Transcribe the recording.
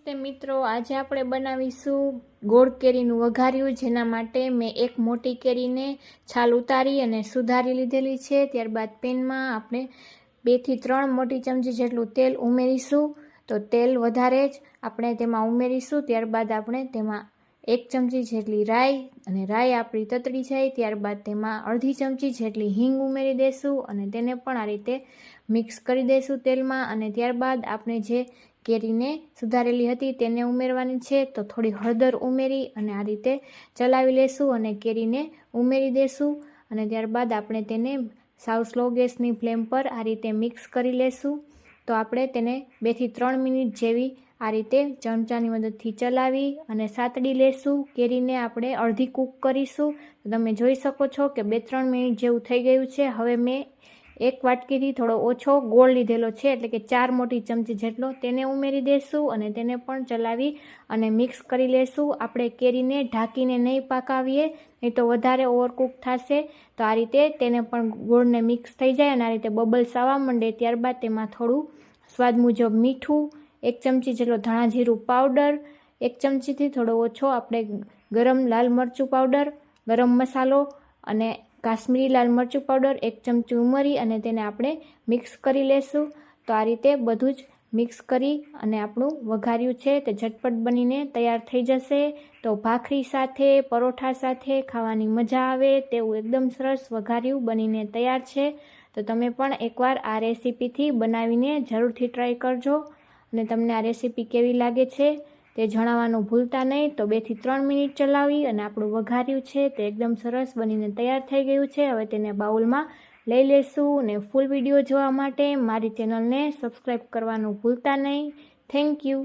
તે મિત્રો આજે આપણે બનાવીશું ગોળ કેરીનું વઘાર્યું, જેના માટે મેં એક મોટી કેરીને છાલ ઉતારી અને સુધારી લીધેલી છે। ત્યારબાદ પેનમાં આપણે 2 થી 3 મોટી ચમચી જેટલું તેલ ઉમેરીશું। તો તેલ વધારે જ આપણે તેમાં ઉમેરીશું। ત્યારબાદ આપણે તેમાં 1 ચમચી જેટલી રાઈ, અને રાઈ આપણી તતડી જાય ત્યારબાદ તેમાં અડધી ચમચી જેટલી હિંગ ઉમેરી દેશું અને તેને પણ આ રીતે મિક્સ કરી દેશું તેલમાં। અને ત્યારબાદ આપણે જે કેરીને સુધારેલી હતી તેને ઉમેરવાની છે। તો થોડી હળદર ઉમેરી અને આ રીતે ચલાવી લેશું અને કેરીને ઉમેરી દેશું અને ત્યારબાદ આપણે તેને સાવ સ્લો ગેસની ફ્લેમ પર આ રીતે મિક્સ કરી લેશું। તો આપણે તેને 2 થી 3 મિનિટ જેવી આ રીતે ચમચાની મદદથી ચલાવી અને સાતડી લેશું। કેરીને આપણે અડધી કૂક કરીશું। તો તમે જોઈ શકો છો કે 2-3 મિનિટ જેવું થઈ ગયું છે। હવે મેં 1 વાટકીથી થોડો ઓછો ગોળ લીધેલો છે, એટલે કે 4 મોટી ચમચી જેટલો, તેને ઉમેરી દેશું અને તેને પણ ચલાવી અને મિક્સ કરી લેશું। આપણે કેરીને ઢાંકીને નહીં પકાવીએ, નહીં તો વધારે ઓવરકુક થશે। તો આ રીતે તેને પણ ગોળને મિક્સ થઈ જાય અને આ રીતે બબલ્સ આવવા માંડે ત્યારબાદ તેમાં થોડું સ્વાદ મુજબ મીઠું, 1 ચમચી જેટલો ધાણા જીરું પાવડર, 1 ચમચીથી થોડો ઓછો આપણે ગરમ લાલ મરચું પાવડર, ગરમ મસાલો અને કાશ્મીરી લાલ મરચું પાવડર 1 ચમચી ઉમેરી અને તેને આપણે મિક્સ કરી લેશું। તો આ રીતે બધું જ મિક્સ કરી અને આપણું વઘાર્યું છે તે ઝટપટ બનીને તૈયાર થઈ જશે। તો ભાખરી સાથે, પરોઠા સાથે ખાવાની મજા આવે તેવું એકદમ સરસ વઘાર્યું બનીને તૈયાર છે। તો તમે પણ એકવાર આ રેસીપીથી બનાવીને જરૂરથી ટ્રાય કરજો અને તમને આ રેસીપી કેવી લાગે છે તે જણાવવાનું ભૂલતા નહીં। તો 2 થી 3 મિનિટ ચલાવી અને આપણું વઘાર્યું છે તે એકદમ સરસ બનીને તૈયાર થઈ ગયું છે। હવે તેને બાઉલમાં લઈ લેશું અને ફૂલ વિડીયો જોવા માટે મારી ચેનલને સબસ્ક્રાઈબ કરવાનું ભૂલતા નહીં। Thank you.